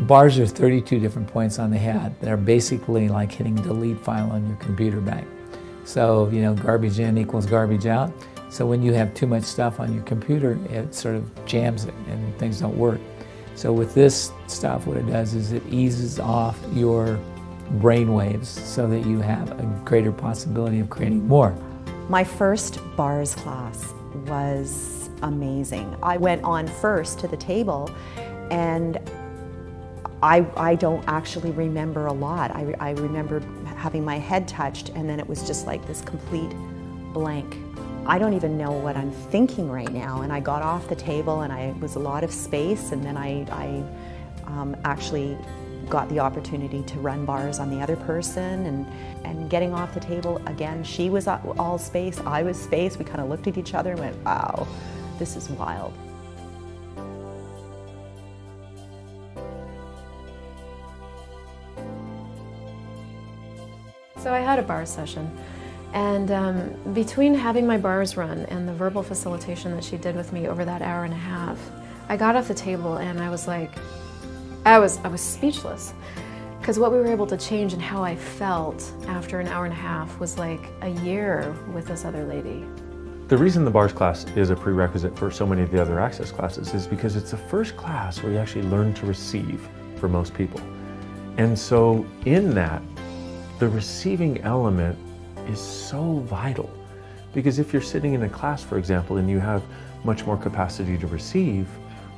Bars are 32 different points on the head that are basically like hitting delete file on your computer bank. So, garbage in equals garbage out. So when you have too much stuff on your computer, it sort of jams it and things don't work. So with this stuff, what it does is it eases off your brain waves so that you have a greater possibility of creating more. My first bars class was amazing. I went on first to the table, and I don't actually remember a lot. I remember having my head touched, and then it was just like this complete blank. I don't even know what I'm thinking right now. And I got off the table, and it was a lot of space, and then I actually got the opportunity to run bars on the other person, and getting off the table again, she was all space, I was space. We kind of looked at each other and went, wow, this is wild. So I had a bar session, and between having my bars run and the verbal facilitation that she did with me over that hour and a half, I got off the table and I was like, I was speechless, because what we were able to change and how I felt after an hour and a half was like a year with this other lady. The reason the bars class is a prerequisite for so many of the other access classes is because it's the first class where you actually learn to receive for most people. And so in that, the receiving element is so vital, because if you're sitting in a class, for example, and you have much more capacity to receive,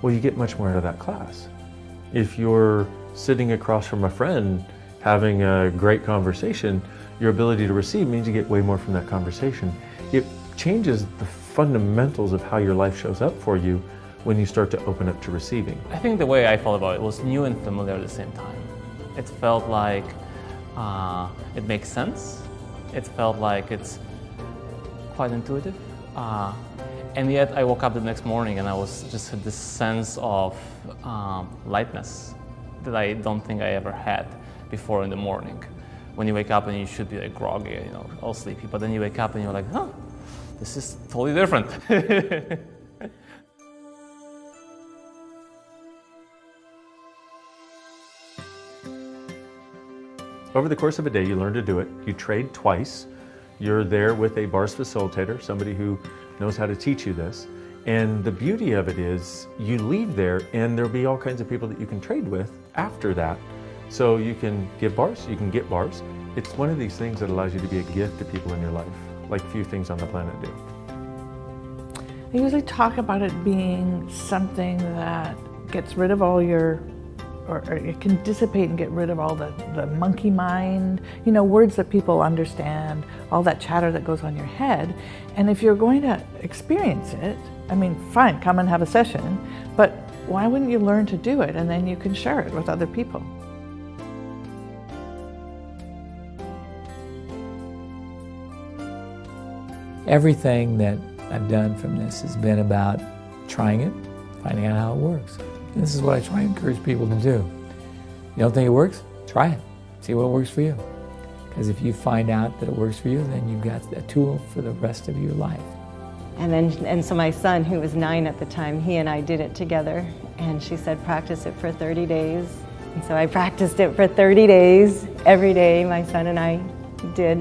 well, you get much more out of that class. If you're sitting across from a friend having a great conversation, your ability to receive means you get way more from that conversation. It changes the fundamentals of how your life shows up for you when you start to open up to receiving. I think the way I felt about it was new and familiar at the same time. It felt like it makes sense. It felt like it's quite intuitive. And yet I woke up the next morning and I was just had this sense of lightness that I don't think I ever had before in the morning. When you wake up and you should be like groggy, all sleepy, but then you wake up and you're like, huh, this is totally different. Over the course of a day, you learn to do it. You trade twice. You're there with a bars facilitator, somebody who knows how to teach you this. And the beauty of it is you leave there and there'll be all kinds of people that you can trade with after that. So you can give bars, you can get bars. It's one of these things that allows you to be a gift to people in your life, like few things on the planet do. I usually talk about it being something that gets rid of all your, or it can dissipate and get rid of all the monkey mind, words that people understand, all that chatter that goes on your head. And if you're going to experience it, fine, come and have a session, but why wouldn't you learn to do it and then you can share it with other people? Everything that I've done from this has been about trying it, finding out how it works. And this is what I try and encourage people to do. You don't think it works? Try it. See what works for you. Because if you find out that it works for you, then you've got a tool for the rest of your life. And so my son, who was 9 at the time, he and I did it together. And she said, practice it for 30 days. And so I practiced it for 30 days. Every day, my son and I did.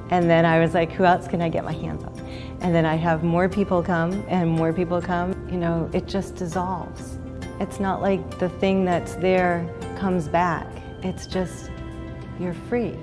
And then I was like, who else can I get my hands on? And then I have more people come and more people come. It just dissolves. It's not like the thing that's there comes back. It's just, you're free.